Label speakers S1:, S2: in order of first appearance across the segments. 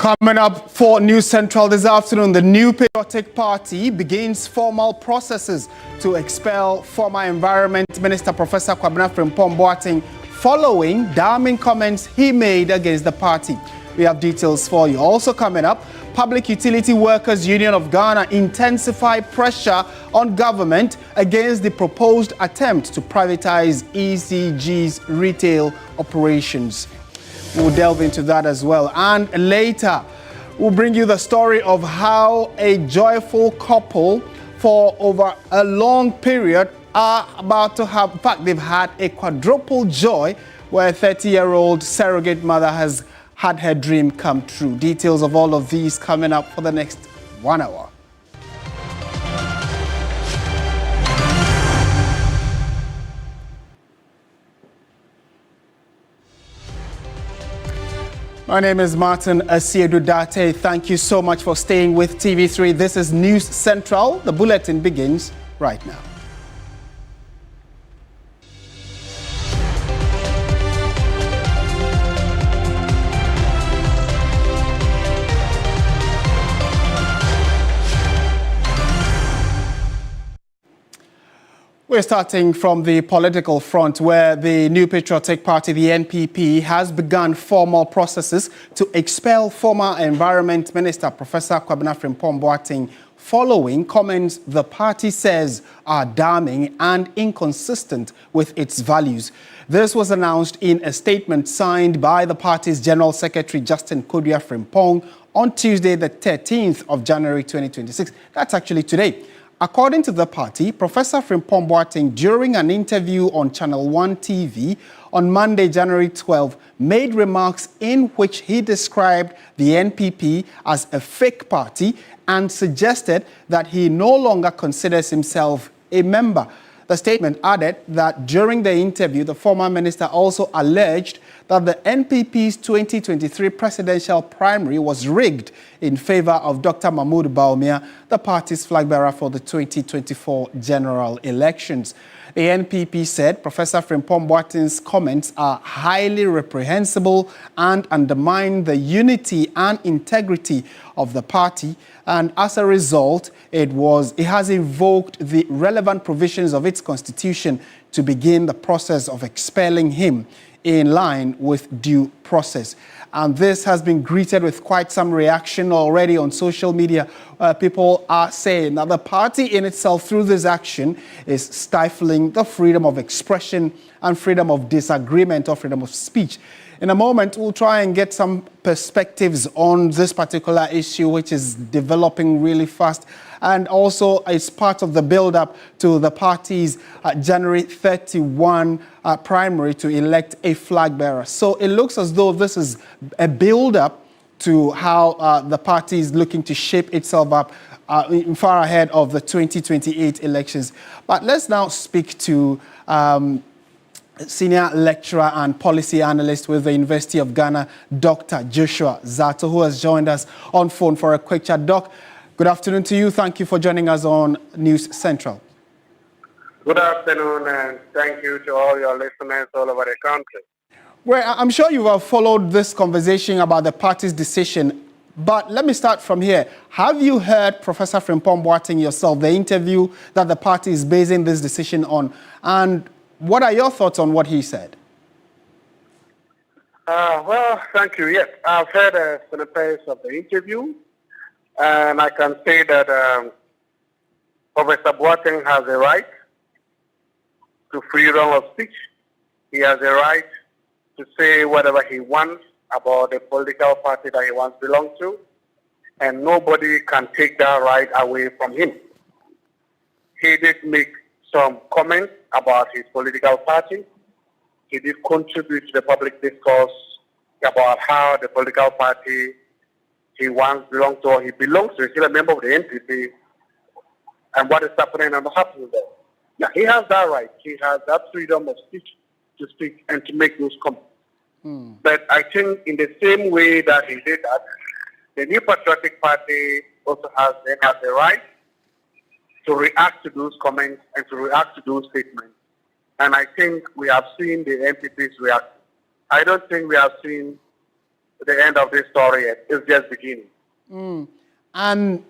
S1: Coming up for News Central this afternoon, the New Patriotic Party begins formal processes to expel former Environment Minister Professor Kwabena Frimpong Boateng following damning comments he made against the party. We have details for you. Also coming up, Public Utility Workers Union of Ghana intensify pressure on government against the proposed attempt to privatize ECG's retail operations. We'll delve into that as well. And later, we'll bring you the story of how a joyful couple for over a long period are about to have, in fact, they've had a quadruple joy where a 30-year-old surrogate mother has had her dream come true. Details of all of these coming up for the next 1 hour. My name is Martin Asiedu-Date. Thank you so much for staying with TV3. This is News Central. The bulletin begins right now. We're starting from the political front, where the New Patriotic Party, the NPP, has begun formal processes to expel former Environment Minister Professor Kwabena Frimpong Boateng following comments the party says are damning and inconsistent with its values. This was announced in a statement signed by the party's General Secretary Justin Kodua Frimpong on Tuesday, the 13th of January 2026. That's actually today. According to the party, Professor Frimpong Boateng, during an interview on Channel 1 TV on Monday, January 12, made remarks in which he described the NPP as a fake party and suggested that he no longer considers himself a member. The statement added that during the interview, the former minister also alleged that the NPP's 2023 presidential primary was rigged in favor of Dr. Mahmoud Bawumia, the party's flag bearer for the 2024 general elections. The NPP said Professor Frimpong Boateng's comments are highly reprehensible and undermine the unity and integrity of the party, and as a result, it has invoked the relevant provisions of its constitution to begin the process of expelling him in line with due process. And this has been greeted with quite some reaction already on social media. People are saying that the party in itself, through this action, is stifling the freedom of expression and freedom of disagreement or freedom of speech. In a moment, we'll try and get some perspectives on this particular issue, which is developing really fast. And also, it's part of the build-up to the party's January 31 primary to elect a flag bearer. So it looks as though this is a build-up to how the party is looking to shape itself up far ahead of the 2028 elections. But let's now speak to senior lecturer and policy analyst with the University of Ghana, Dr. Joshua Zato, who has joined us on phone for a quick chat. Doc, good afternoon to you. Thank you for joining us on News Central.
S2: Good afternoon, and thank you to all your listeners all over the country.
S1: Well, I'm sure you have followed this conversation about the party's decision, but let me start from here. Have you heard Professor Frimpong Boateng yourself, the interview that the party is basing this decision on, and what are your thoughts on what he said?
S2: Well, thank you. Yes, I've heard a snippet of the interview, and I can say that Professor Boateng has a right to freedom of speech. He has a right to say whatever he wants about the political party that he wants to belong to, and nobody can take that right away from him. He did make some comments about his political party. He did contribute to the public discourse about how the political party he once belonged to, or he belongs to, he's still a member of the NPP, and what is happening and what happening there. Yeah, he has that right. He has that freedom of speech to speak and to make those comments. But I think in the same way that he did that, the New Patriotic Party also has the right to react to those comments and to react to those statements. And I think we have seen the NPP's reaction. I don't think we have seen the end of this story yet. It's just beginning.
S1: And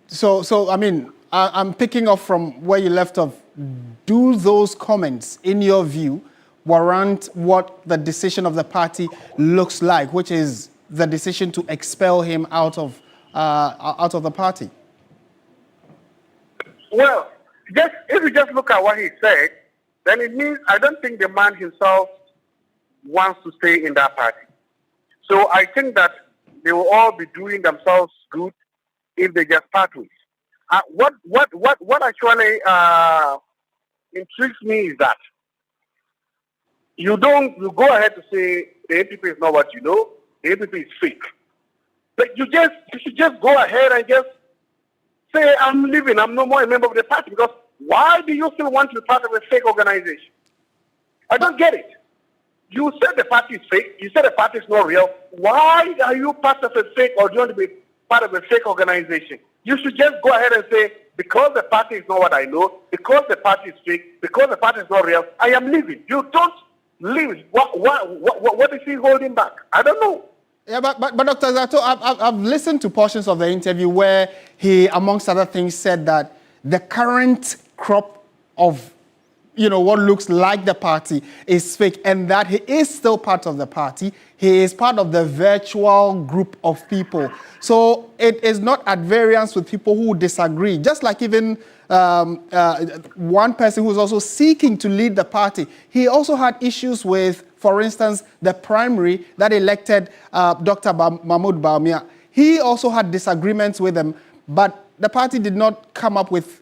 S1: so I mean, I'm picking up from where you left off. Do those comments, in your view, warrant what the decision of the party looks like, which is the decision to expel him out of the party?
S2: Well, if you just look at what he said, then it means I don't think the man himself wants to stay in that party. So I think that they will all be doing themselves good if they just part ways. What actually intrigues me is that you go ahead to say the APP is not what you know, the APP is fake. But you should just go ahead and just say, I'm leaving, I'm no more a member of the party, because why do you still want to be part of a fake organization? I don't get it. You said the party is fake, you said the party is not real. Why are you part of a fake, or do you want to be part of a fake organization? You should just go ahead and say, because the party is not what I know, because the party is fake, because the party is not real, I am leaving. You don't leave. What is he holding back? I don't know.
S1: Yeah, but Dr. Zato, I've listened to portions of the interview where he, amongst other things, said that the current crop of, what looks like the party is fake, and that he is still part of the party. He is part of the virtual group of people. So it is not at variance with people who disagree. Just like even one person who's also seeking to lead the party, he also had issues with, for instance, the primary that elected Dr. Mahmoud Bawumia. He also had disagreements with them, but the party did not come up with,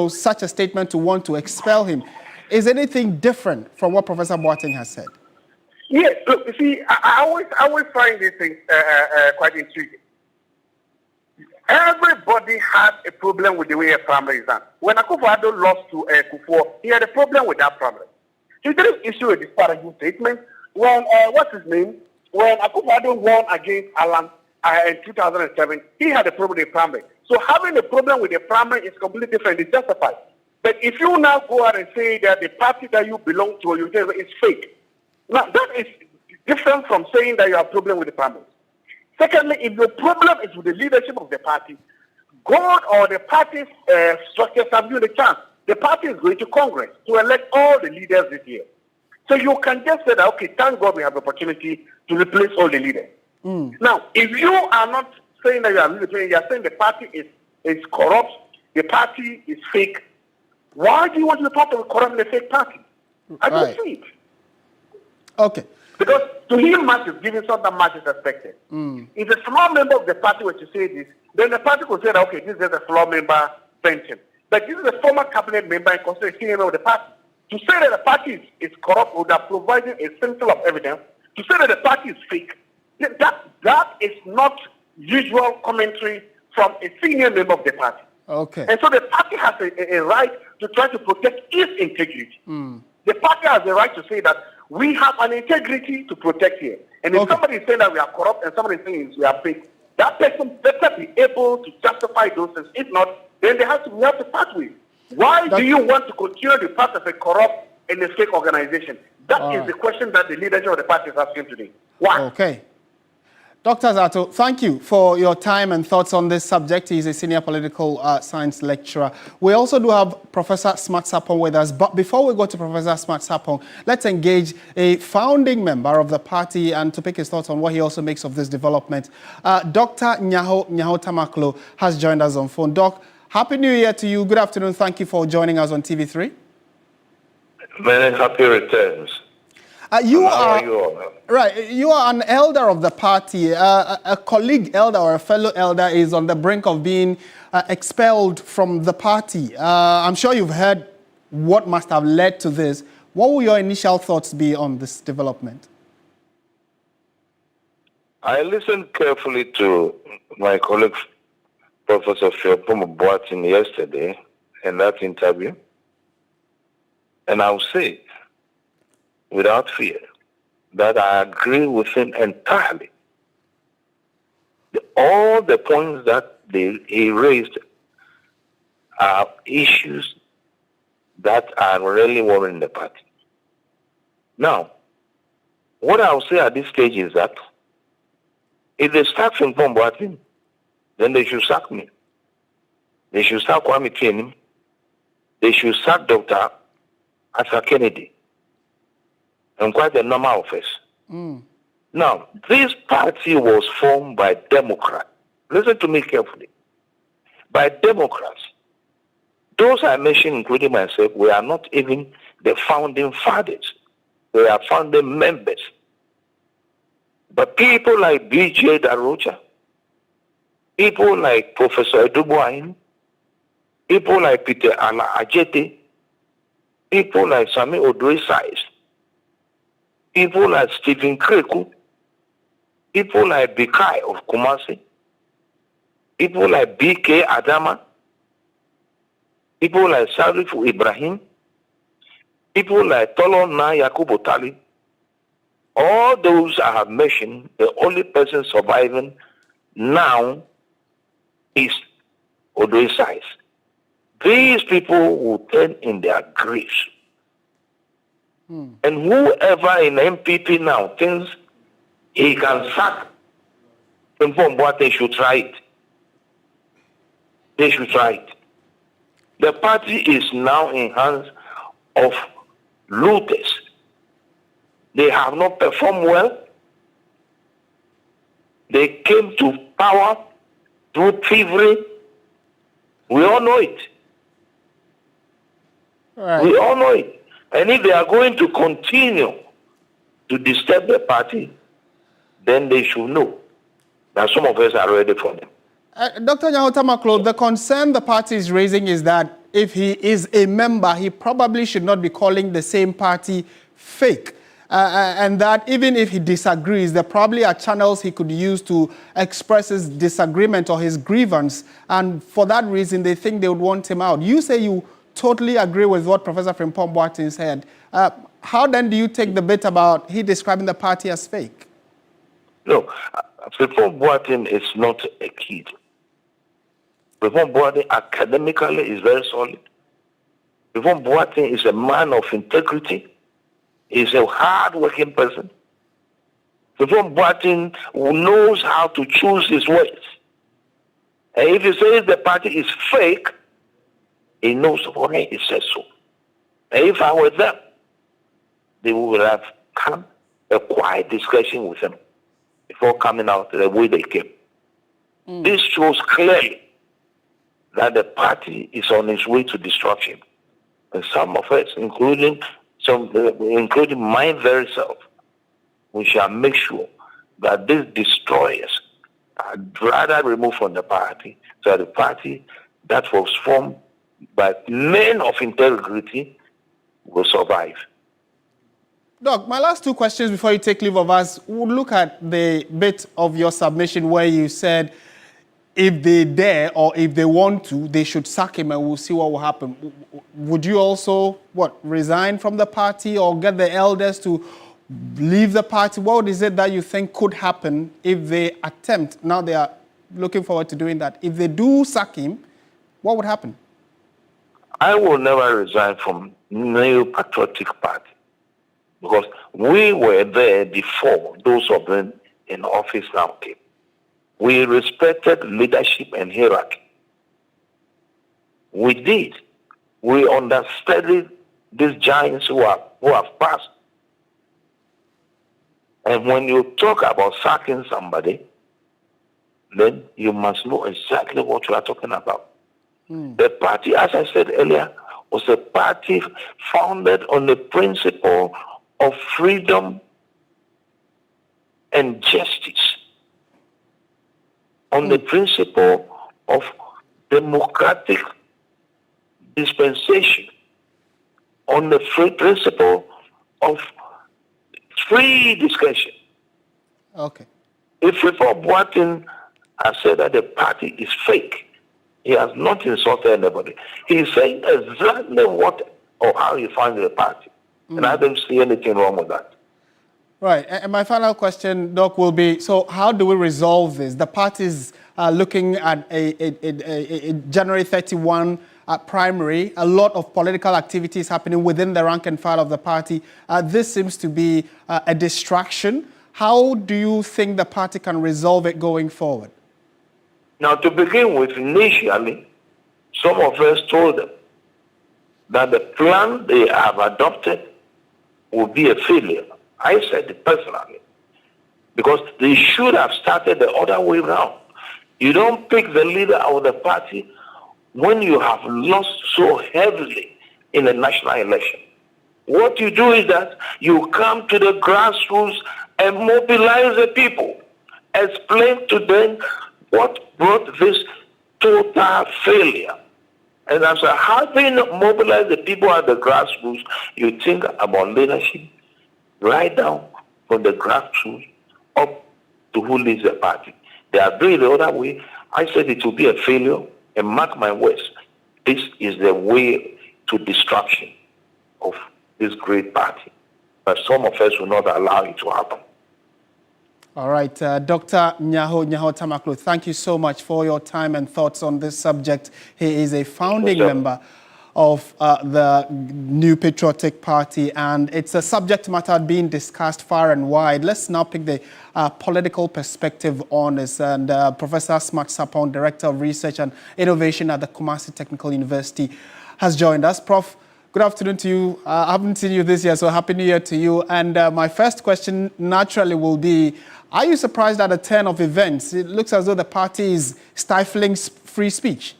S1: such a statement to want to expel him. Is anything different from what Professor Boateng has said?
S2: Yes, look, you see, I always find these things quite intriguing. Everybody has a problem with the way a primary is done. When Akufo-Addo lost to Kufuor, he had a problem with that primary. He didn't issue a disparaging statement. When, when Akufo-Addo won against Alan in 2007, he had a problem with the primary. So having a problem with the primary is completely different. It's justified. But if you now go out and say that the party that you belong to or you say is fake, now that is different from saying that you have a problem with the primary. Secondly, if your problem is with the leadership of the party, God or the party's structures have you the chance. The party is going to Congress to elect all the leaders this year. So you can just say that, okay, thank God we have the opportunity to replace all the leaders. Now, if you are not saying that you are leading, you are saying the party is corrupt, the party is fake, why do you want to be part of a corrupt and fake party? I don't see it.
S1: Okay.
S2: Because to him, much is giving something much is expected. If a small member of the party were to say this, then the party could say that, okay, this is a floor member pension. But this is a former cabinet member and considered a senior member of the party. To say that the party is corrupt would have provided a sample of evidence. To say that the party is fake, that is not usual commentary from a senior member of the party.
S1: Okay.
S2: And so the party has a right to try to protect its integrity. The party has the right to say that we have an integrity to protect here. And if somebody is saying that we are corrupt and somebody is saying we are fake, that person better be able to justify those things. If not, then we have to part with. Why do you want to continue to be part of a corrupt and a fake organization? That is the question that the leadership of the party is asking today. Why?
S1: Okay. Dr. Zato, thank you for your time and thoughts on this subject. He's a senior political science lecturer. We also do have Professor Smart Sapong with us. But before we go to Professor Smart Sapong, let's engage a founding member of the party and to pick his thoughts on what he also makes of this development. Dr. Nyaho Tamaklo has joined us on phone. Doc, Happy New Year to you. Good afternoon. Thank you for joining us on TV3.
S3: Many happy returns.
S1: You are an elder of the party. A colleague elder or a fellow elder is on the brink of being expelled from the party. I'm sure you've heard what must have led to this. What will your initial thoughts be on this development?
S3: I listened carefully to my colleague, Professor Philpomo Boateng, yesterday in that interview. And I'll say, without fear, that I agree with him entirely. All the points that he raised are issues that are really worrying the party. Now, what I'll say at this stage is that If they start Frimpong Boateng, then they should sack me. They should sack Kwame Training. They should sack Dr. Asa Kennedy. And quite a number of us. Now, this party was formed by Democrats. Listen to me carefully. By Democrats. Those I mentioned, including myself, we are not even the founding fathers. We are founding members. But people like B.J. Darocha, people like Professor Edubuain, people like Peter Ala Ajete, people like Sami Odoi-Sais, people like Stephen Kreku, people like Bikai of Kumasi, people like B.K. Adama, people like Sarifu Ibrahim, people like Tolona Yakubu Tali. All those I have mentioned, the only person surviving now is Odoi-Sais. These people will turn in their graves. And whoever in MPP now thinks he can sack Frimpong Boateng should try it. They should try it. The party is now in hands of looters. They have not performed well. They came to power through thievery. We all know it.
S1: Right.
S3: We all know it. And if they are going to continue to disturb the party, then they should know that some of us are ready for them.
S1: Dr. Nyahotamaklo, the concern the party is raising is that if he is a member, he probably should not be calling the same party fake. And that even if he disagrees, there probably are channels he could use to express his disagreement or his grievance. And for that reason, they think they would want him out. You say you totally agree with what Professor Frimpong Boateng said. How then do you take the bit about he describing the party as fake?
S3: No, Frimpong Boateng is not a kid. Frimpong Boateng academically is very solid. Frimpong Boateng is a man of integrity. He's a hard-working person. Frimpong Boateng knows how to choose his words. And if he says the party is fake, he knows why he says so. And if I were them, they would have come a quiet discussion with him before coming out the way they came. This shows clearly that the party is on its way to destruction. And some of us, including my very self, we shall make sure that these destroyers are rather removed from the party, so that the party that was formed by men of integrity will survive.
S1: Doc, my last two questions before you take leave of us. We'll look at the bit of your submission where you said if they dare or if they want to, they should sack him and we'll see what will happen. Would you also, resign from the party or get the elders to leave the party? What is it that you think could happen if they attempt? Now they are looking forward to doing that. If they do sack him, what would happen?
S3: I will never resign from New Patriotic Party because we were there before those of them in office now came. We respected leadership and hierarchy. We did. We understudied these giants who have passed. And when you talk about sacking somebody, then you must know exactly what you are talking about. The party, as I said earlier, was a party founded on the principle of freedom and justice, on the principle of democratic dispensation, on the principle of free discussion.
S1: Okay.
S3: If Frimpong Boateng has said that the party is fake, he has not insulted anybody. He's saying exactly what or how he finds the party. And I don't see anything wrong with that.
S1: Right. And my final question, Doc, will be, so how do we resolve this? The parties are looking at a January 31 primary, a lot of political activities happening within the rank and file of the party. This seems to be a distraction. How do you think the party can resolve it going forward?
S3: Now, to begin with, initially, some of us told them that the plan they have adopted will be a failure. I said it personally, because they should have started the other way around. You don't pick the leader of the party when you have lost so heavily in a national election. What you do is that you come to the grassroots and mobilize the people. Explain to them what brought this total failure. And after having mobilized the people at the grassroots, you think about leadership right down from the grassroots up to who leads the party. They are doing the other way. I said it will be a failure, and mark my words, this is the way to destruction of this great party. But some of us will not allow it to happen.
S1: All right, Dr. Nyaho Tamaklo, thank you so much for your time and thoughts on this subject. He is a founding member of the New Patriotic Party, and it's a subject matter being discussed far and wide. Let's now pick the political perspective on this. And Professor Smart Sapon, Director of Research and Innovation at the Kumasi Technical University, has joined us. Prof, good afternoon to you. I haven't seen you this year, so Happy New Year to you. And my first question naturally will be, are you surprised at the turn of events? It looks as though the party is stifling free speech.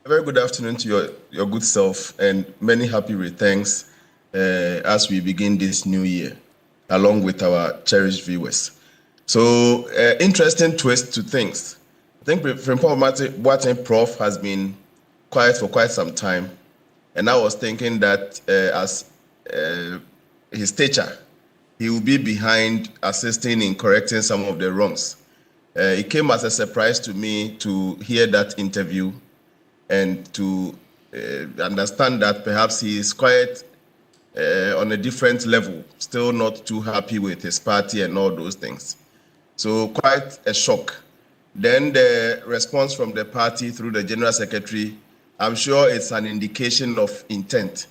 S4: A very good afternoon to your good self, and many happy returns as we begin this new year, along with our cherished viewers. So, interesting twist to things. I think Frimpong Prof has been quiet for quite some time, and I was thinking that as his stature, he will be behind assisting in correcting some of the wrongs. It came as a surprise to me to hear that interview and to understand that perhaps he is quite on a different level, still not too happy with his party and all those things. So quite a shock. Then the response from the party through the General Secretary, I'm sure it's an indication of intent.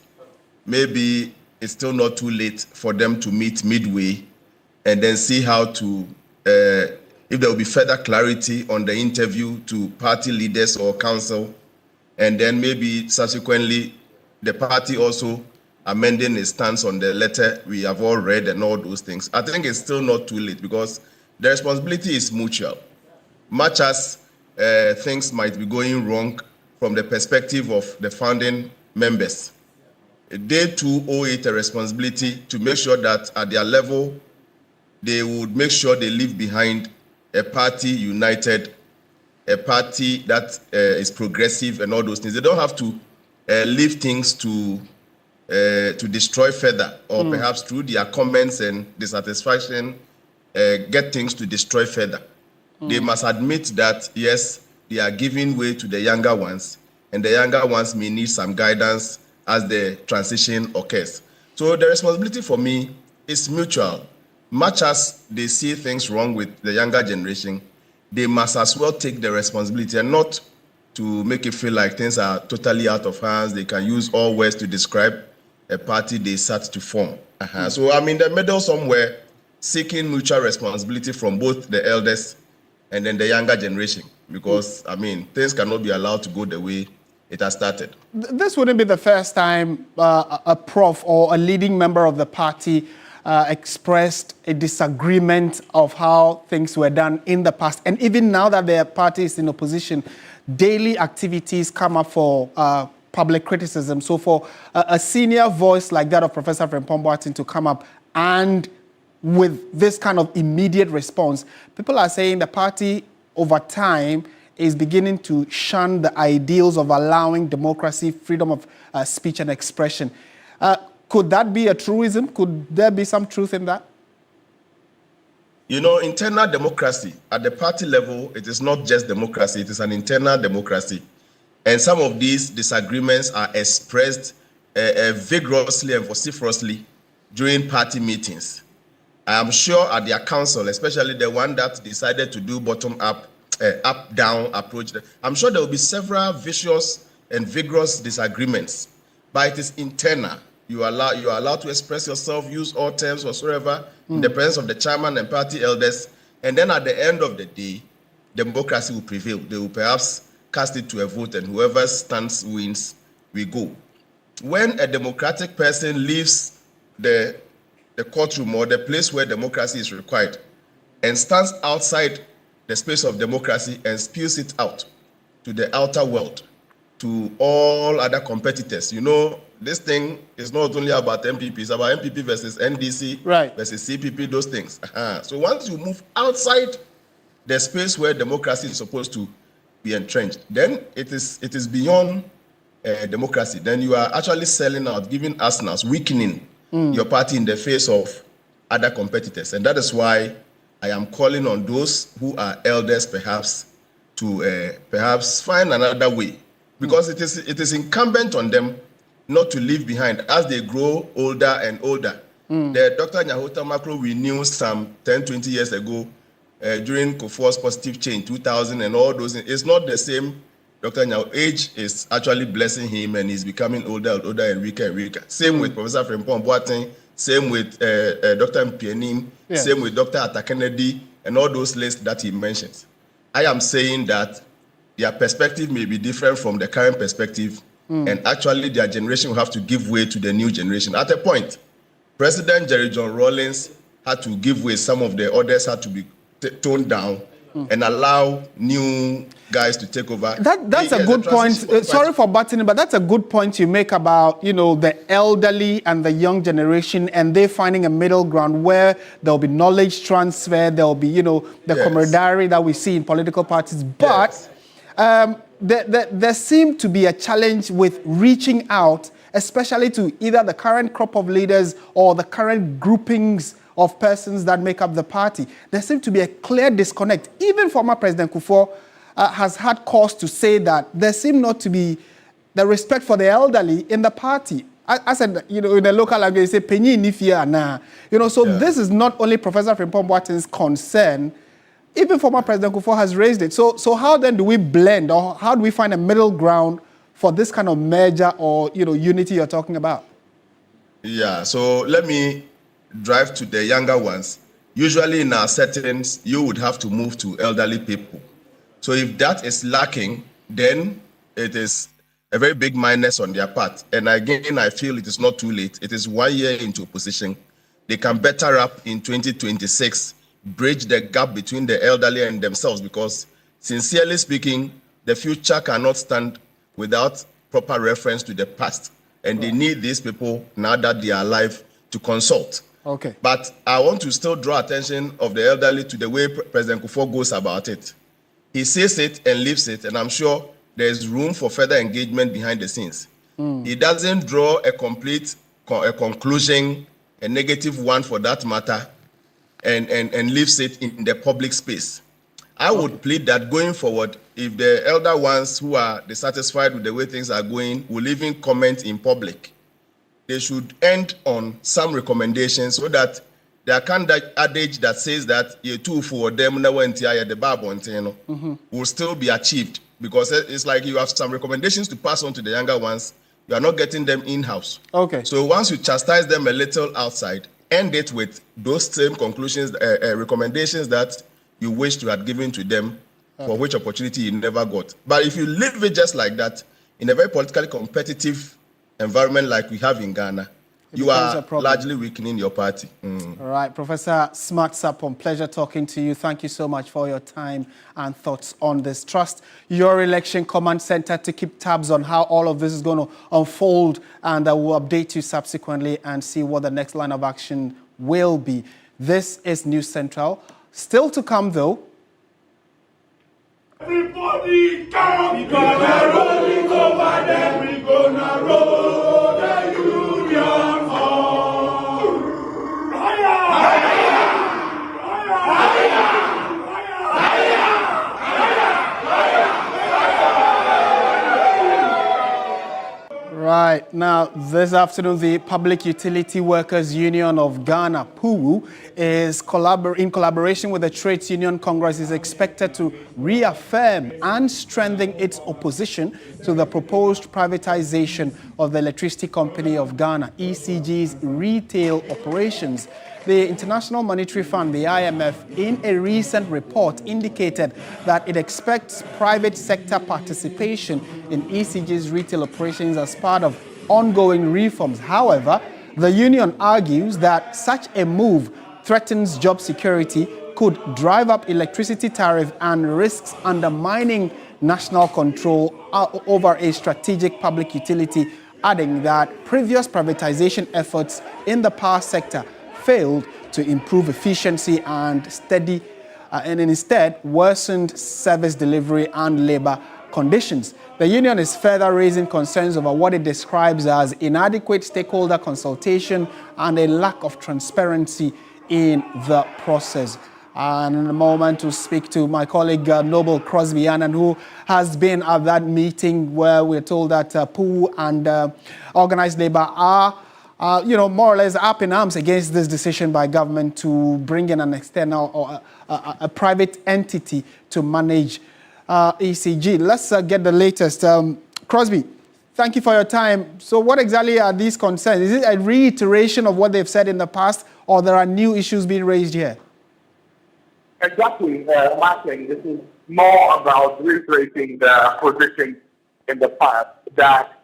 S4: Maybe it's still not too late for them to meet midway and then see how to, if there will be further clarity on the interview to party leaders or council, and then maybe subsequently the party also amending its stance on the letter we have all read and all those things. I think it's still not too late because the responsibility is mutual. Much as things might be going wrong from the perspective of the founding members, they too owe it a responsibility to make sure that at their level, they would make sure they leave behind a party united, a party that is progressive and all those things. They don't have to leave things to destroy further, or perhaps through their comments and dissatisfaction, get things to destroy further. They must admit that, yes, they are giving way to the younger ones, and the younger ones may need some guidance as the transition occurs. So the responsibility for me is mutual. Much as they see things wrong with the younger generation, they must as well take the responsibility and not to make it feel like things are totally out of hands. They can use all words to describe a party they sat to form. So I'm in the middle somewhere, seeking mutual responsibility from both the elders and then the younger generation, because, I mean, things cannot be allowed to go the way it has started.
S1: This wouldn't be the first time a prof or a leading member of the party expressed a disagreement of how things were done in the past. And even now that their party is in opposition, daily activities come up for public criticism. So for a senior voice like that of Professor Frimpong to come up and with this kind of immediate response, people are saying the party over time is beginning to shun the ideals of allowing democracy, freedom of speech and expression. Could that be a truism? Could there be some truth in that?
S4: You know, internal democracy at the party level, it is not just democracy, it is an internal democracy. And some of these disagreements are expressed vigorously and vociferously during party meetings. I am sure at their council, especially the one that decided to do bottom-up, up-down approach, I'm sure there will be several vicious and vigorous disagreements, but it is internal. You are allowed to express yourself, use all terms whatsoever in the presence of the chairman and party elders. And then at the end of the day, democracy will prevail. They will perhaps cast it to a vote, and whoever stands wins, we go. When a democratic person leaves the courtroom or the place where democracy is required and stands outside the space of democracy and spews it out to the outer world, to all other competitors. You know, this thing is not only about MPP, it's about MPP versus NDC versus CPP, those things. So once you move outside the space where democracy is supposed to be entrenched, then it is beyond democracy. Then you are actually selling out, giving arsenals, weakening your party in the face of other competitors. And that is why I am calling on those who are elders perhaps to perhaps find another way, because it is incumbent on them not to leave behind as they grow older and older. The Dr. Nyahota Macro we knew some 10, 20 years ago during Kufuor's positive change, 2000 and all those, it's not the same. Dr. Nyaho, age is actually blessing him and he's becoming older and older and weaker and weaker. Same with Professor Frimpong Boateng, same with Dr. Mpianim, same with Dr. Atta Kennedy and all those lists that he mentions. I am saying that their perspective may be different from the current perspective, and actually their generation will have to give way to the new generation. At a point, President Jerry John Rawlings had to give way, some of the others had to be toned down and allow new guys to take over.
S1: That's a good point. Sorry for butting in, but that's a good point you make about, you know, the elderly and the young generation, and they finding a middle ground where there'll be knowledge transfer, there'll be, you know, the camaraderie that we see in political parties. But there seemed to be a challenge with reaching out, especially to either the current crop of leaders or the current groupings of persons that make up the party. There seemed to be a clear disconnect. Even former President Kufuor has had cause to say that there seemed not to be the respect for the elderly in the party. I said, you know, in the local language, they say, "Penyi nifia na." You know, so this is not only Professor Frimpong Boateng's concern. Even former President Kufuor has raised it. So how then do we blend, or how do we find a middle ground for this kind of merger or, you know, unity you're talking about?
S4: Yeah, so let me drive to the younger ones. Usually in our settings, you would have to move to elderly people. So if that is lacking, then it is a very big minus on their part. And again, I feel it is not too late. It is 1 year into opposition. They can better up in 2026, bridge the gap between the elderly and themselves, because sincerely speaking, the future cannot stand without proper reference to the past. And they need these people, now that they are alive, to consult.
S1: Okay.
S4: But I want to still draw attention of the elderly to the way President Kufuor goes about it. He says it and leaves it, and I'm sure there's room for further engagement behind the scenes. He doesn't draw a complete conclusion, a negative one for that matter, and leaves it in the public space. I would plead that going forward, if the elder ones who are dissatisfied with the way things are going will even comment in public, they should end on some recommendations so that there can that adage that says that you too for them the Bible will still be achieved, because it's like you have some recommendations to pass on to the younger ones. You are not getting them in-house.
S1: Okay.
S4: So once you chastise them a little outside, end it with those same conclusions, recommendations that you wish to have given to them, for which opportunity you never got. But if you leave it just like that, in a very politically competitive environment like we have in Ghana, you are largely weakening your party.
S1: All right, Professor Smart Sapon, pleasure talking to you. Thank you so much for your time and thoughts on this. Trust your election command center to keep tabs on how all of this is going to unfold, and we'll update you subsequently and see what the next line of action will be. This is News Central. Still to come, though.
S5: Everybody come, we gonna rolling over them, we gonna roll the union home. Higher! Higher! Higher!
S1: Right. Now, this afternoon, the Public Utility Workers Union of Ghana, PUWU, is in collaboration with the Trades Union Congress, is expected to reaffirm and strengthen its opposition to the proposed privatization of the Electricity Company of Ghana, ECG's retail operations. The International Monetary Fund, the IMF, in a recent report indicated that it expects private sector participation in ECG's retail operations as part of ongoing reforms. However, the union argues that such a move threatens job security, could drive up electricity tariff, and risks undermining national control over a strategic public utility, adding that previous privatization efforts in the power sector failed to improve efficiency and instead worsened service delivery and labor conditions. The union is further raising concerns over what it describes as inadequate stakeholder consultation and a lack of transparency in the process. And in a moment to speak to my colleague Noble Crosby Annan, who has been at that meeting where we're told that PUWU and organized labor are more or less up in arms against this decision by government to bring in an external or a private entity to manage ECG. Let's get the latest. Crosby, thank you for your time. So what exactly are these concerns? Is it a reiteration of what they've said in the past, or there are new issues being raised here?
S2: Exactly, Martin. This is more about reiterating the position in the past that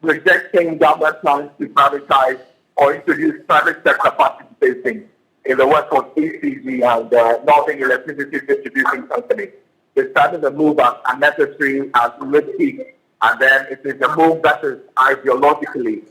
S2: rejecting government plans to privatize or introduce private sector participation in the work of ECG and Northern Electricity Distribution Company. They started the move as unnecessary and risky, and then it is a move that is ideologically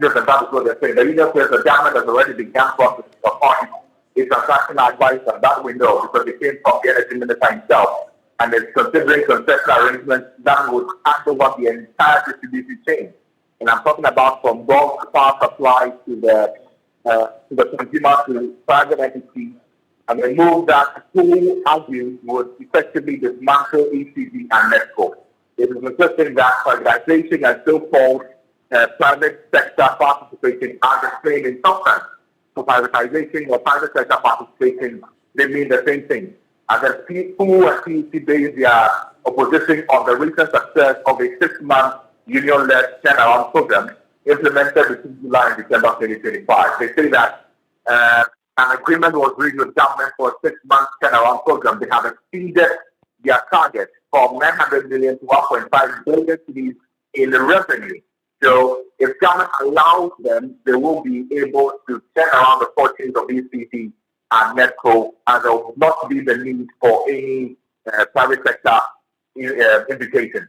S2: driven. That is what they're saying. The union says the government has already begun process of appointing a transactional advisor. That we know because it came from the energy minister himself, and it's considering concession arrangements that would handle over the entire distribution chain. And I'm talking about from bulk power supply to the consumer to private entities. And a move that PUWU argues would effectively dismantle ECG and NETCO. It is insisting that privatization and so-called private sector participation are the same in substance. So privatization or private sector participation, they mean the same thing. And then PUWU and PEC base their opposition on the recent success of a 6-month union-led turnaround program implemented between July and December 2025. They say that an agreement was reached with government for a 6-month turnaround program. They have exceeded their target from 900 million to 1.5 billion cedis in the revenue. So if government allows them, they will be able to turn around the fortunes of ECG and NETCO, and there will not be the need for any private sector invitation.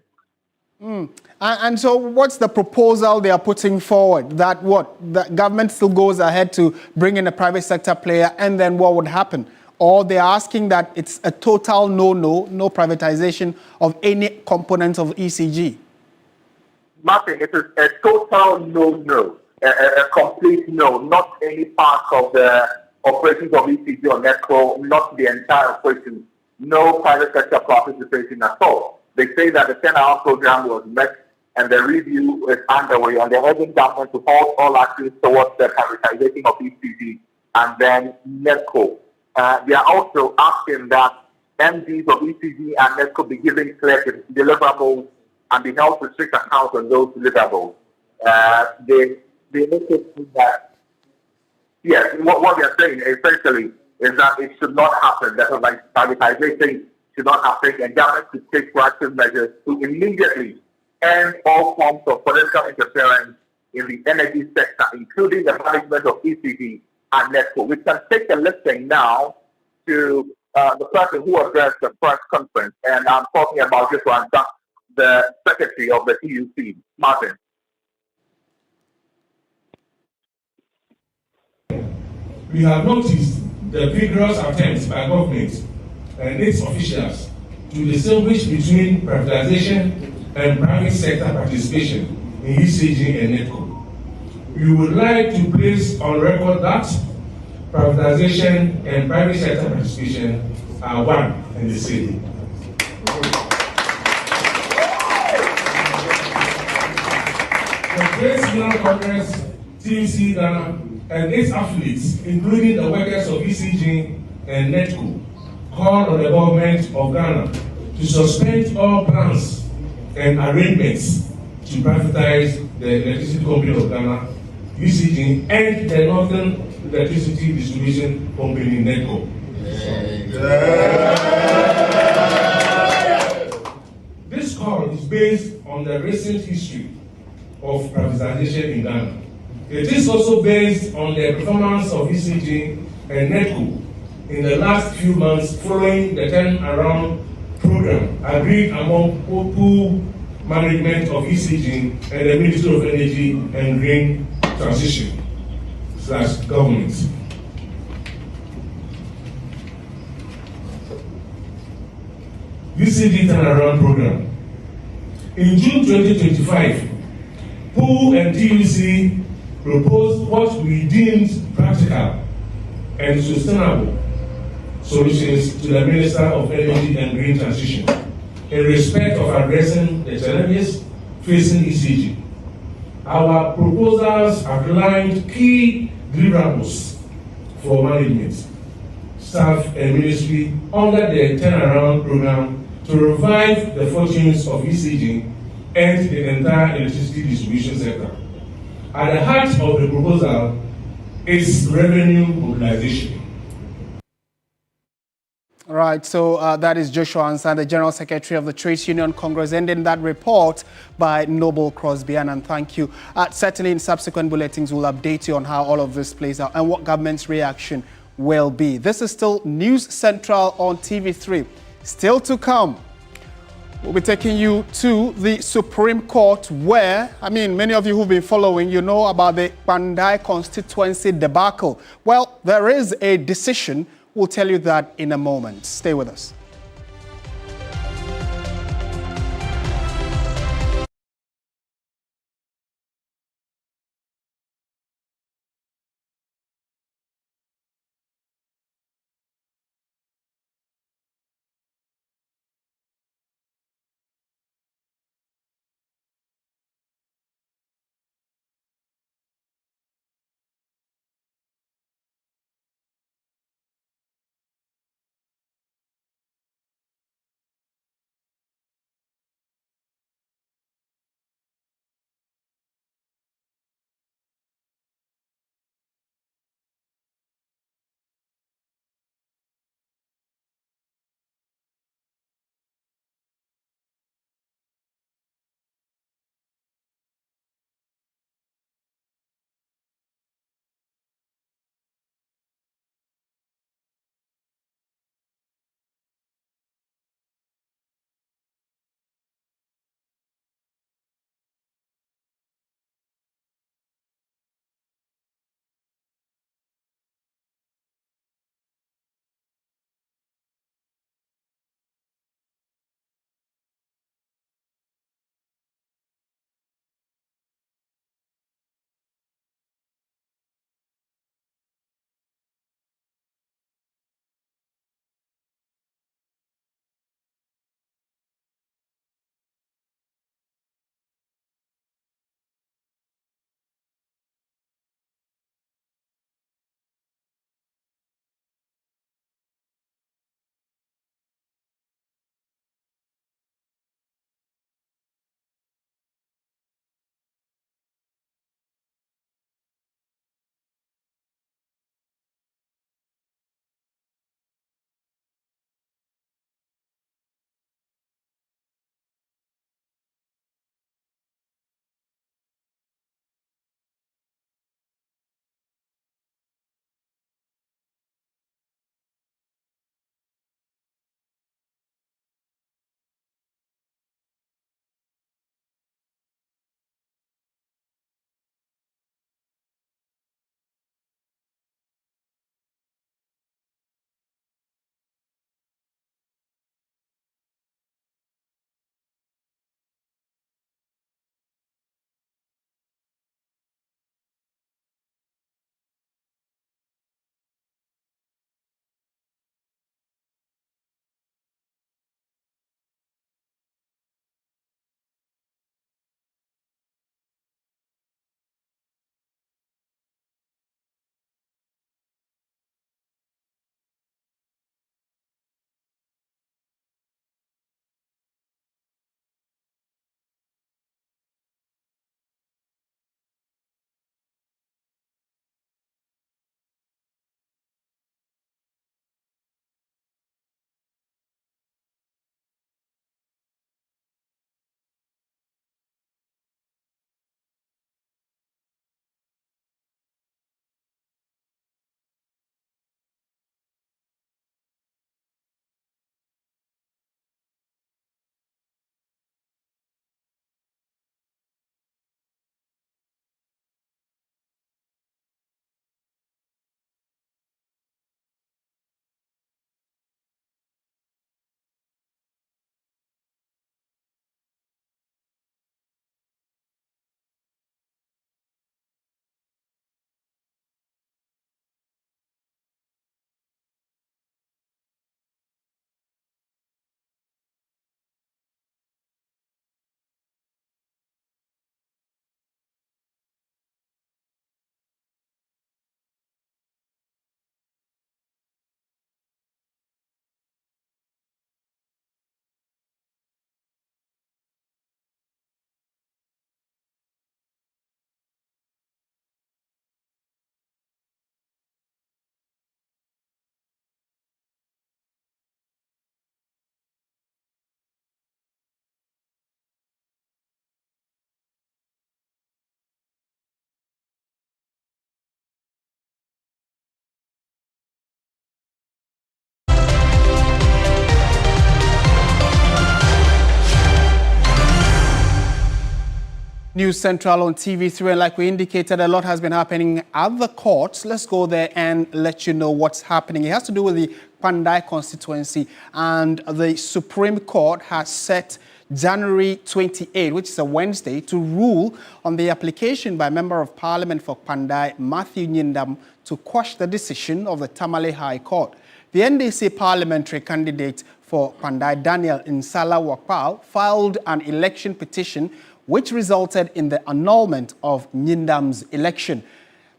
S1: And so what's the proposal they are putting forward? That the government still goes ahead to bring in a private sector player, and then what would happen? Or they're asking that it's a total no privatization of any component of ECG?
S2: Martin, it is a total no, a complete no, not any part of the operations of ECG or NETCO, not the entire operation, no private sector participation at all. They say that the turnaround program was met and the review is underway, and they're urging government to halt all actions towards the privatization of ECG and then NETCO. They are also asking that MDs of ECG and NETCO be given clear deliverables and be held to strict account on those deliverables. They also say that, yes, what they're saying essentially is that it should not happen, that like privatization should not happen, and government should take proactive measures to immediately end all forms of political interference in the energy sector, including the management of ECG and NETCO. We can take a listen now to the person who addressed the press conference, and I'm talking about this one, the secretary of the TUC, Martin.
S5: We have noticed the vigorous attempts by government and its officials to distinguish between privatization and private sector participation in ECG and NETCO. We would like to place on record that privatization and private sector participation are one and the same. the Trade Union Congress, TUC Ghana, and its affiliates, including the workers of ECG and NETCO, called on the government of Ghana to suspend all plans and arrangements to privatize the Electricity Company of Ghana, ECG, and the Northern Electricity Distribution Company, NETCO. This call is based on the recent history of privatization in Ghana. It is also based on the performance of ECG and NETCO in the last few months following the turnaround program agreed among pool management of ECG and the Ministry of Energy and Green Transition / government. ECG turnaround program. In June 2025, POO and TUC proposed what we deemed practical and sustainable solutions to the Minister of Energy and Green Transition in respect of addressing the challenges facing ECG. Our proposals outlined key deliverables for management, staff, and ministry under the turnaround program to revive the fortunes of ECG and the entire electricity distribution sector. At the heart of the proposal is revenue mobilization.
S1: All right, so that is Joshua Ansan, the General Secretary of the Trade Union Congress, ending that report by Noble Crosby. And thank you. Certainly in subsequent bulletins, we'll update you on how all of this plays out and what government's reaction will be. This is still News Central on TV3. Still to come, we'll be taking you to the Supreme Court where, many of you who've been following, you know about the Bandai constituency debacle. Well, there is a decision. We'll tell you that in a moment. Stay with us. News Central on TV3, and like we indicated, a lot has been happening at the courts. Let's go there and let you know what's happening. It has to do with the Pandai constituency, and the Supreme Court has set January 28, which is a Wednesday, to rule on the application by Member of Parliament for Pandai, Matthew Nyindam, to quash the decision of the Tamale High Court. The NDC parliamentary candidate for Pandai, Daniel Insala Wakpal, filed an election petition which resulted in the annulment of Nyindam's election.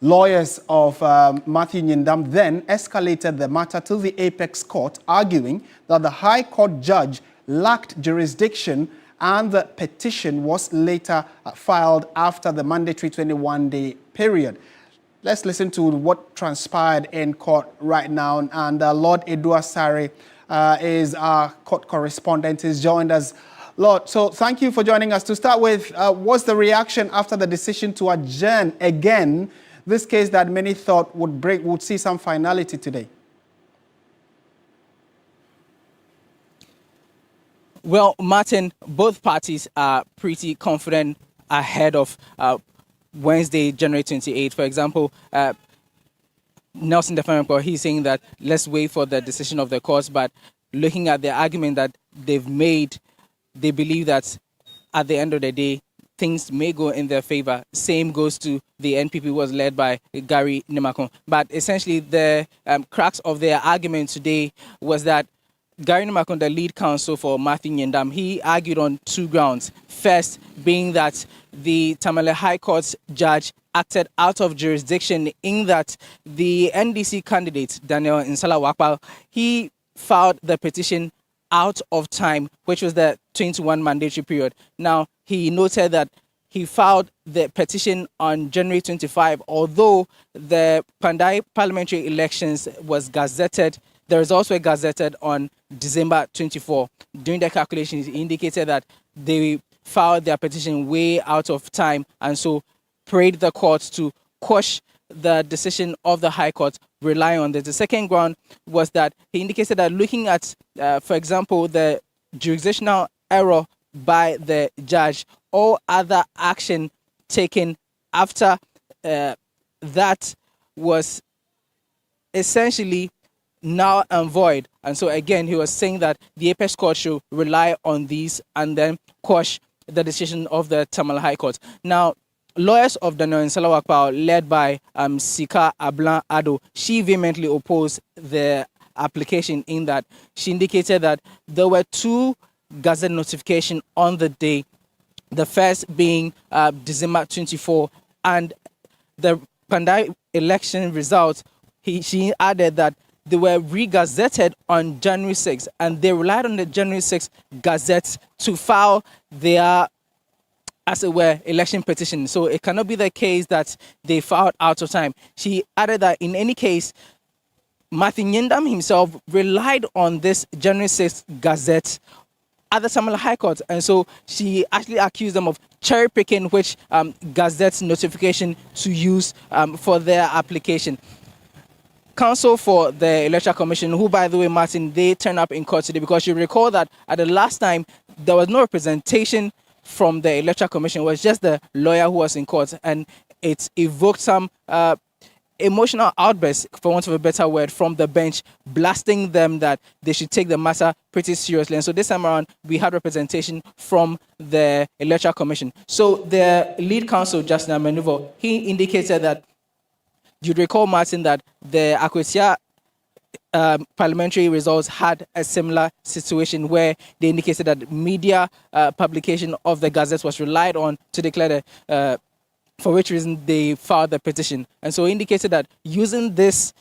S1: Lawyers of Matthew Nyindam then escalated the matter to the Apex Court, arguing that the High Court judge lacked jurisdiction, and the petition was later filed after the mandatory 21-day period. Let's listen to what transpired in court right now. And Lord Edua Sari is our court correspondent. He's joined us. Lord, so thank you for joining us. To start with, what's the reaction after the decision to adjourn again this case that many thought would see some finality today?
S6: Well, Martin, both parties are pretty confident ahead of Wednesday, January 28th. For example, Nelson Defenko, he's saying that let's wait for the decision of the courts, but looking at the argument that they've made, they believe that at the end of the day, things may go in their favor. Same goes to the NPP, who was led by Gary Nimakon. But essentially, the crux of their argument today was that Gary Nimakon, the lead counsel for Matthew Nyindam, he argued on two grounds. First, being that the Tamale High Court judge acted out of jurisdiction, in that the NDC candidate, Daniel Insala Wakpal, he filed the petition out of time, which was the 21 mandatory period. Now, he noted that he filed the petition on January 25, although the Pandai parliamentary elections was gazetted. The results were gazetted on December 24. During the calculations, he indicated that they filed their petition way out of time, and so prayed the courts to quash the decision of the High Court, relying on this. The second ground was that he indicated that looking at, for example, the jurisdictional error by the judge, all other action taken after that was essentially null and void. And so again, he was saying that the Apex Court should rely on these and then quash the decision of the Tamale High Court. Now, lawyers of Daniel Insala Wakpal, led by Sika Ablan Ado, she vehemently opposed the application, in that she indicated that there were two Gazette notifications on the day, the first being December 24, and the Pandai election results, she added that they were re-gazetted on January 6, and they relied on the January 6 Gazette to file their, as it were, election petition. So it cannot be the case that they filed out of time. She added that in any case, Matthew Nyindam himself relied on this January 6 Gazette at the Tamale High Court, and so she actually accused them of cherry-picking which Gazette notification to use for their application. Counsel for the Electoral Commission, who, by the way, Martin, they turned up in court today, because you recall that at the last time there was no representation from the Electoral Commission. It was just the lawyer who was in court, and it evoked some emotional outbursts, for want of a better word, from the bench, blasting them that they should take the matter pretty seriously. And so this time around, we had representation from the Electoral Commission. So the lead counsel, Justin Amenuvo, he indicated that, you'd recall, Martin, that the Akwetia parliamentary results had a similar situation, where they indicated that media publication of the Gazette was relied on to declare the for which reason they filed the petition. And so indicated that using this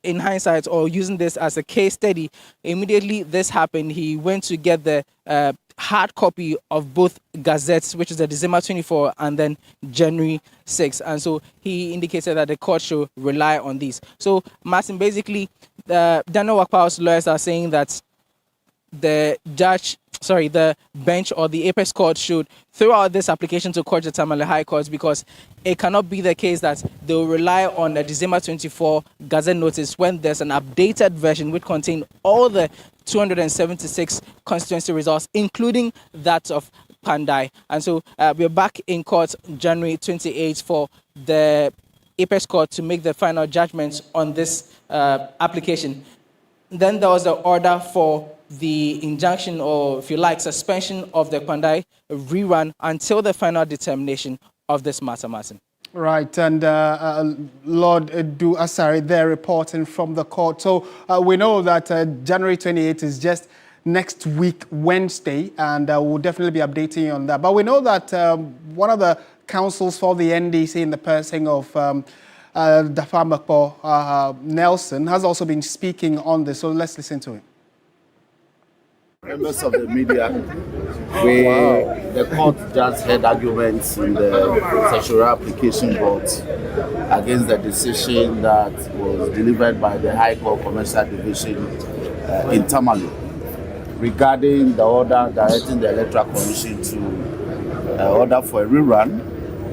S6: in hindsight, or using this as a case study, immediately this happened, he went to get the hard copy of both gazettes, which is the December 24 and then January 6. And so he indicated that the court should rely on these. So, Martin, basically, Daniel Wakpal's lawyers are saying that the bench or the Apex Court should throw out this application to court the Tamale High Court, because it cannot be the case that they will rely on the December 24 Gazette notice when there's an updated version which contains all the 276 constituency results, including that of Pandai. And so we're back in court January 28th for the Apex Court to make the final judgment on this application. Then there was the order for the injunction, or if you like, suspension of the Pandai rerun until the final determination of this matter, Martin.
S1: Right, and Lord Edu Asari, they're reporting from the court. So we know that January 28th is just next week, Wednesday, and we'll definitely be updating you on that. But we know that one of the counsels for the NDC in the person of Dafamakpo Nelson has also been speaking on this. So let's listen to him.
S7: Members of the media, the court just heard arguments in the sexual application board against the decision that was delivered by the High Court Commercial Division in Tamale regarding the order directing the Electoral Commission to order for a rerun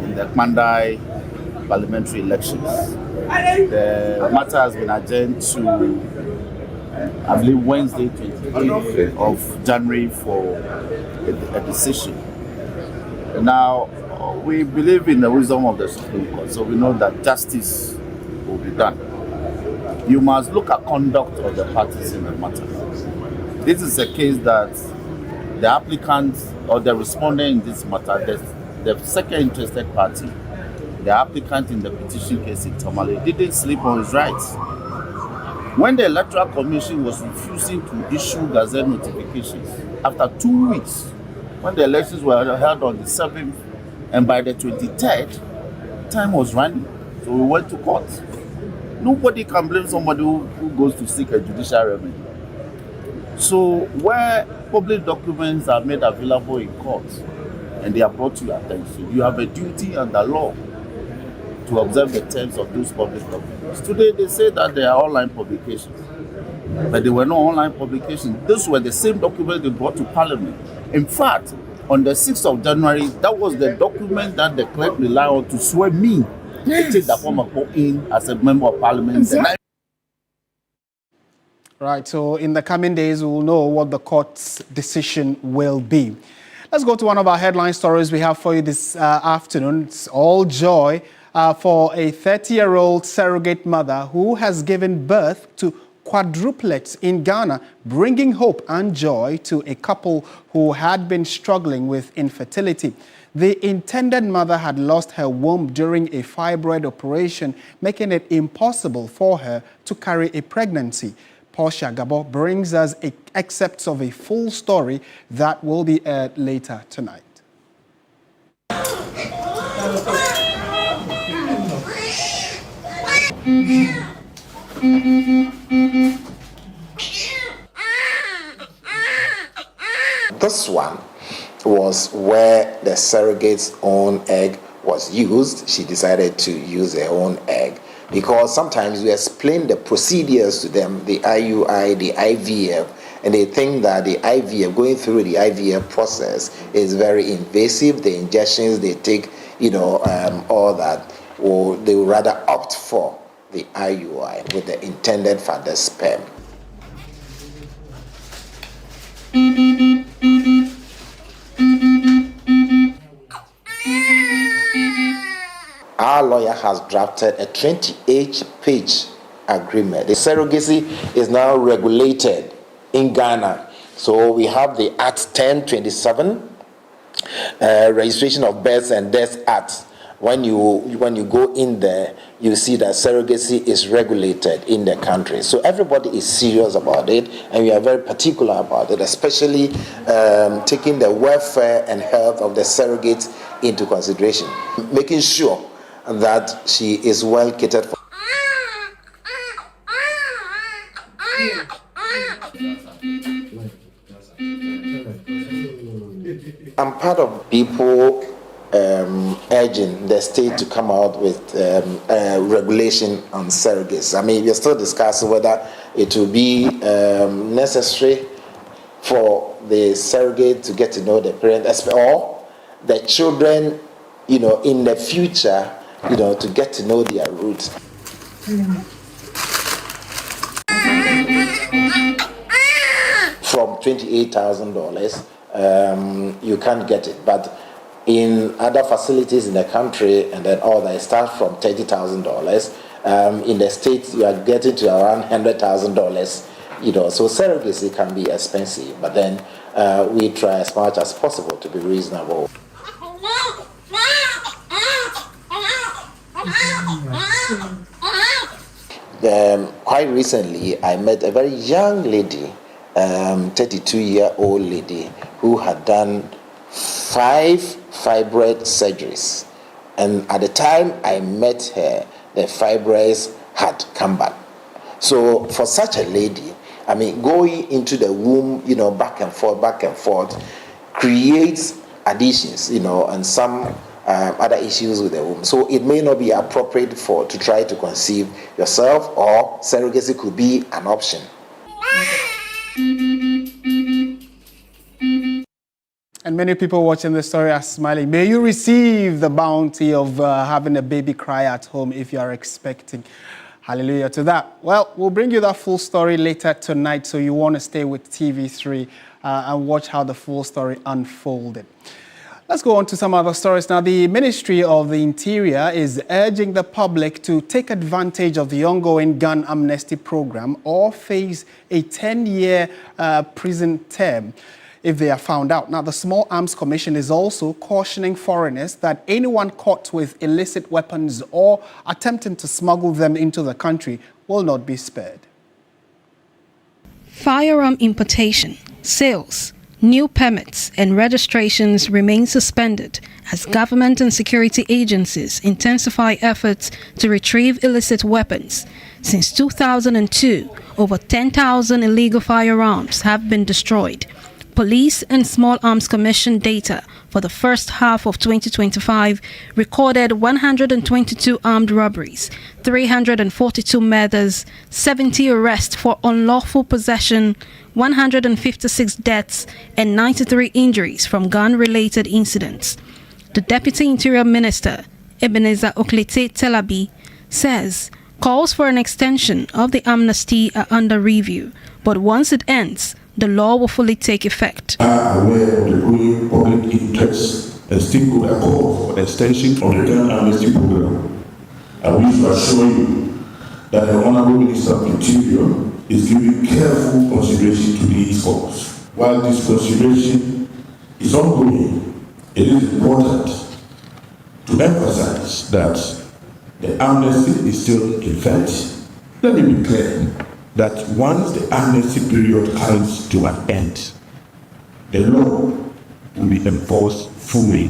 S7: in the Pandai parliamentary elections. The matter has been adjourned to, I believe, Wednesday, 28th of January for a decision. Now, we believe in the wisdom of the Supreme Court, so we know that justice will be done. You must look at conduct of the parties in the matter. This is a case that the applicant or the respondent in this matter, the second interested party, the applicant in the petition case in Tamale, didn't sleep on his rights. When the Electoral Commission was refusing to issue Gazette notifications, after 2 weeks, when the elections were held on the 7th, and by the 23rd, time was running. So we went to court. Nobody can blame somebody who goes to seek a judicial remedy. So where public documents are made available in court and they are brought to your attention, you have a duty under law to observe the terms of those public documents. Today they say that they are online publications, but they were not online publications. Those were the same documents they brought to Parliament. In fact, on the 6th of January, that was the document that the clerk relied on to swear me to take the former in as a member of Parliament.
S1: Right, so in the coming days, we'll know what the court's decision will be. Let's go to one of our headline stories we have for you this afternoon. It's all joy for a 30-year-old surrogate mother who has given birth to quadruplets in Ghana, bringing hope and joy to a couple who had been struggling with infertility. The intended mother had lost her womb during a fibroid operation, making it impossible for her to carry a pregnancy. Portia Gabo brings us excerpts of a full story that will be aired later tonight.
S8: This one was where the surrogate's own egg was used. She decided to use her own egg because sometimes we explain the procedures to them, the IUI, the IVF, and they think that the IVF, going through the IVF process is very invasive. The injections they take, all that, or they would rather opt for the IUI with the intended father's sperm. Our lawyer has drafted a 28-page agreement. The surrogacy is now regulated in Ghana. So we have the Act 1027, Registration of Births and Deaths Act. When you go in there, you see that surrogacy is regulated in the country. So everybody is serious about it, and we are very particular about it, especially taking the welfare and health of the surrogates into consideration, making sure that she is well catered for. I'm part of people urging the state to come out with regulation on surrogacy. I mean, we're still discussing whether it will be necessary for the surrogate to get to know the parent, or the children, in the future, to get to know their roots. From $28,000 you can't get it. But in other facilities in the country, and then all that starts from $30,000. In the States, you are getting to around $100,000. So surrogacy can be expensive, but then we try as much as possible to be reasonable. Quite recently, I met a very young lady, 32-year-old lady, who had done 5 fibroid surgeries. And at the time I met her, the fibroids had come back. So for such a lady, going into the womb, back and forth, creates adhesions, and some other issues with the womb. So it may not be appropriate to try to conceive yourself, or surrogacy could be an option.
S1: And many people watching this story are smiling. May you receive the bounty of having a baby cry at home if you are expecting. Hallelujah to that. Well, we'll bring you that full story later tonight, so you want to stay with TV3 and watch how the full story unfolded. Let's go on to some other stories now. The Ministry of the Interior is urging the public to take advantage of the ongoing gun amnesty program or face a 10-year prison term if they are found out. Now, the Small Arms Commission is also cautioning foreigners that anyone caught with illicit weapons or attempting to smuggle them into the country will not be spared.
S9: Firearm importation, sales, new permits and registrations remain suspended as government and security agencies intensify efforts to retrieve illicit weapons. Since 2002, over 10,000 illegal firearms have been destroyed. Police and Small Arms Commission data for the first half of 2025 recorded 122 armed robberies, 342 murders, 70 arrests for unlawful possession, 156 deaths, and 93 injuries from gun-related incidents. The Deputy Interior Minister, Ebenezer Oklete Telabi, says calls for an extension of the amnesty are under review, but once it ends, the law will fully take effect.
S5: Are aware of the growing public interest and still go a call for the extension of the gun amnesty program. I wish to assure you that the Honorable Minister of Interior is giving careful consideration to these calls. While this consideration is ongoing, it is important to emphasize that the amnesty is still in effect. Let me be clear that once the amnesty period comes to an end, the law will be enforced fully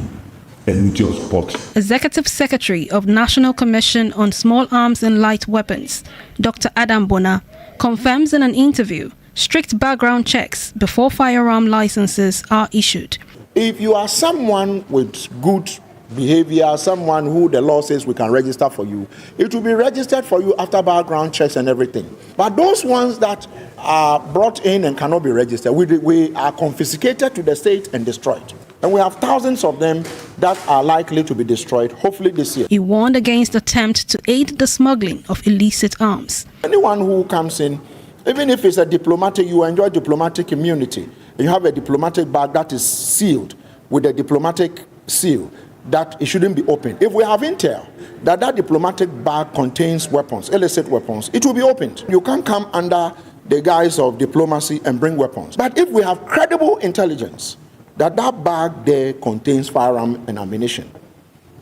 S5: and with your support.
S9: Executive Secretary of National Commission on Small Arms and Light Weapons, Dr. Adam Bona, confirms in an interview strict background checks before firearm licenses are issued.
S10: If you are someone with good behavior, someone who the law says we can register for you, it will be registered for you after background checks and everything. But those ones that are brought in and cannot be registered, we are confiscated to the state and destroyed. And we have thousands of them that are likely to be destroyed, hopefully this year.
S9: He warned against attempts to aid the smuggling of illicit arms.
S10: Anyone who comes in, even if it's a diplomatic, you enjoy diplomatic immunity. You have a diplomatic bag that is sealed with a diplomatic seal, that it shouldn't be opened. If we have intel that that diplomatic bag contains weapons, illicit weapons, it will be opened. You can't come under the guise of diplomacy and bring weapons. But if we have credible intelligence that that bag there contains firearm and ammunition,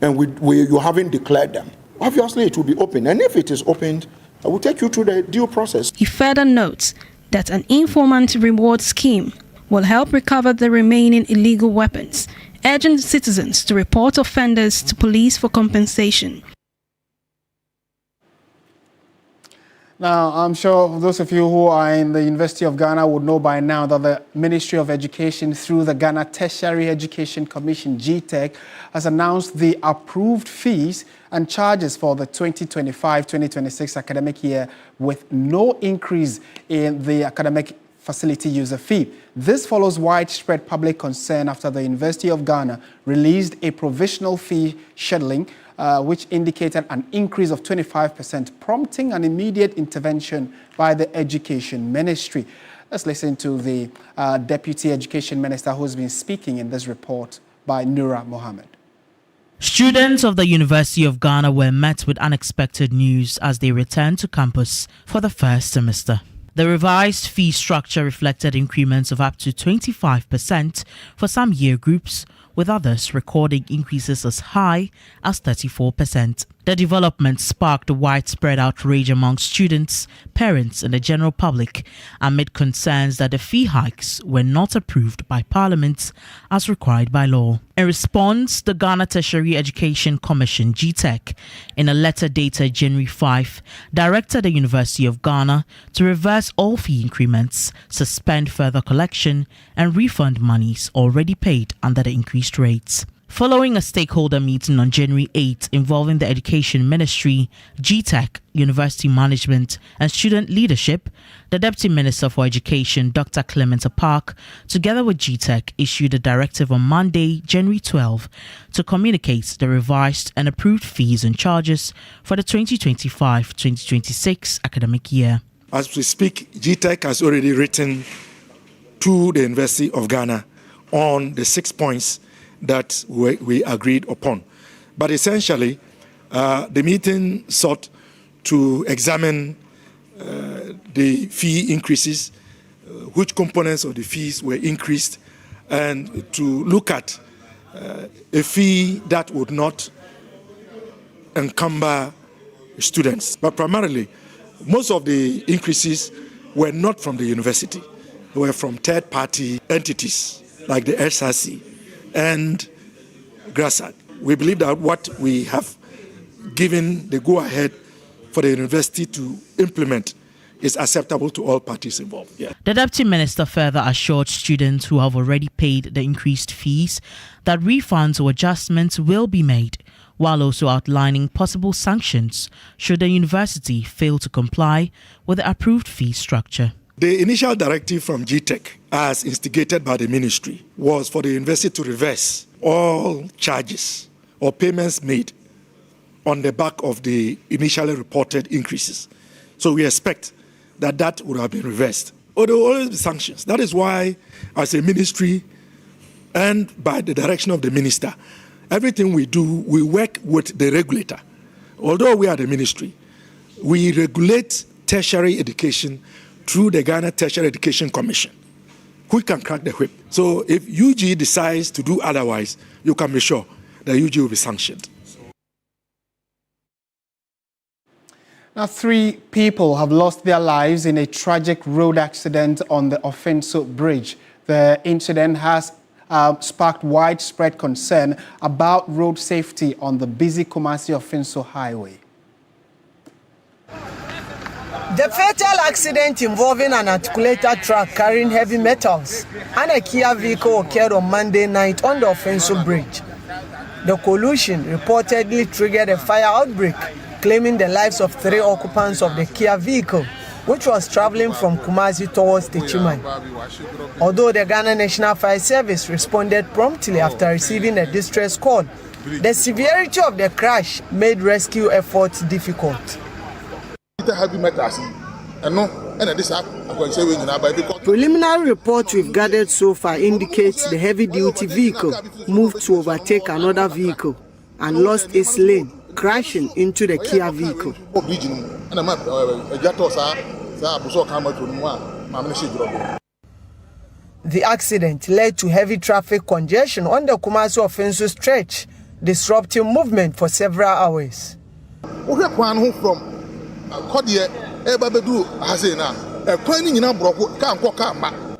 S10: and you haven't declared them, obviously it will be opened. And if it is opened, I will take you through the due process.
S9: He further notes that an informant reward scheme will help recover the remaining illegal weapons, urging citizens to report offenders to police for compensation.
S1: Now, I'm sure those of you who are in the University of Ghana would know by now that the Ministry of Education, through the Ghana Tertiary Education Commission, GTEC, has announced the approved fees and charges for the 2025-2026 academic year with no increase in the academic facility user fee. This follows widespread public concern after the University of Ghana released a provisional fee scheduling which indicated an increase of 25%, prompting an immediate intervention by the Education Ministry. Let's listen to the Deputy Education Minister who's been speaking in this report by Nura Mohammed.
S11: Students of the University of Ghana were met with unexpected news as they returned to campus for the first semester. The revised fee structure reflected increments of up to 25% for some year groups, with others recording increases as high as 34%. The development sparked widespread outrage among students, parents, and the general public amid concerns that the fee hikes were not approved by Parliament as required by law. In response, the Ghana Tertiary Education Commission (GTEC), in a letter dated January 5, directed the University of Ghana to reverse all fee increments, suspend further collection, and refund monies already paid under the increased rates. Following a stakeholder meeting on January 8 involving the Education Ministry, GTEC, University Management, and student leadership, the Deputy Minister for Education, Dr. Clement Park, together with GTEC, issued a directive on Monday, January 12, to communicate the revised and approved fees and charges for the 2025-2026 academic year.
S10: As we speak, GTEC has already written to the University of Ghana on the 6 points that we agreed upon. But essentially, the meeting sought to examine the fee increases, which components of the fees were increased, and to look at a fee that would not encumber students. But primarily, most of the increases were not from the university. They were from third-party entities like the SRC and GRASAD. We believe that what we have given the go-ahead for the university to implement is acceptable to all parties involved. Yeah.
S11: The Deputy Minister further assured students who have already paid the increased fees that refunds or adjustments will be made, while also outlining possible sanctions should the university fail to comply with the approved fee structure.
S10: The initial directive from GTEC, as instigated by the ministry, was for the university to reverse all charges or payments made on the back of the initially reported increases. So we expect that that would have been reversed. Or there will always be sanctions. That is why, as a ministry and by the direction of the minister, everything we do, we work with the regulator. Although we are the ministry, we regulate tertiary education through the Ghana Tertiary Education Commission, who can crack the whip. So if UG decides to do otherwise, you can be sure that UG will be sanctioned.
S1: Now, 3 people have lost their lives in a tragic road accident on the Ofenso Bridge. The incident has sparked widespread concern about road safety on the busy Kumasi-Ofenso highway.
S12: The fatal accident involving an articulated truck carrying heavy metals and a Kia vehicle occurred on Monday night on the Ofenso Bridge. The collision reportedly triggered a fire outbreak, claiming the lives of 3 occupants of the Kia vehicle, which was traveling from Kumasi towards Techiman. Although the Ghana National Fire Service responded promptly after receiving a distress call, the severity of the crash made rescue efforts difficult. Preliminary reports we've gathered so far indicates the heavy-duty vehicle moved to overtake another vehicle and lost its lane, crashing into the Kia vehicle. The accident led to heavy traffic congestion on the Kumasi-Ofenso stretch, disrupting movement for several hours.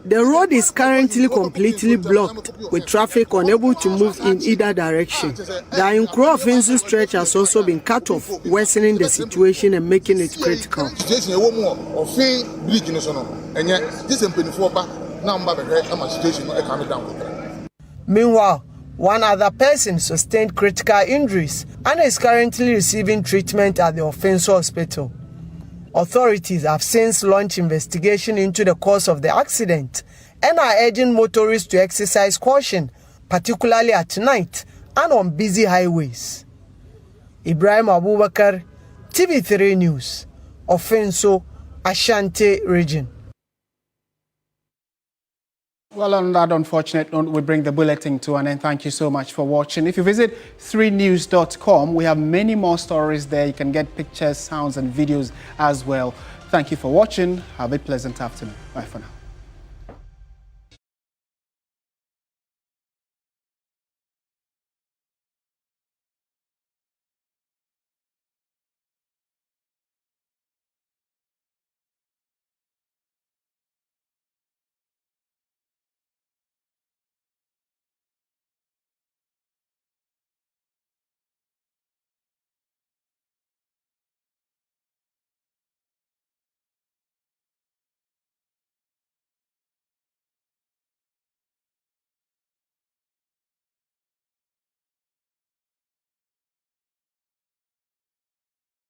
S12: The road is currently completely blocked, with traffic unable to move in either direction. The Ofenso stretch has also been cut off, worsening the situation and making it critical. Meanwhile, one other person sustained critical injuries and is currently receiving treatment at the Ofenso hospital. Authorities have since launched investigation into the cause of the accident and are urging motorists to exercise caution, particularly at night and on busy highways. Ibrahim Abubakar, TV3 News, Ofenso, Ashanti Region.
S1: Well, on that unfortunate note, we bring the bulletin to an end. Thank you so much for watching. If you visit 3news.com, we have many more stories there. You can get pictures, sounds, and videos as well. Thank you for watching. Have a pleasant afternoon. Bye for now.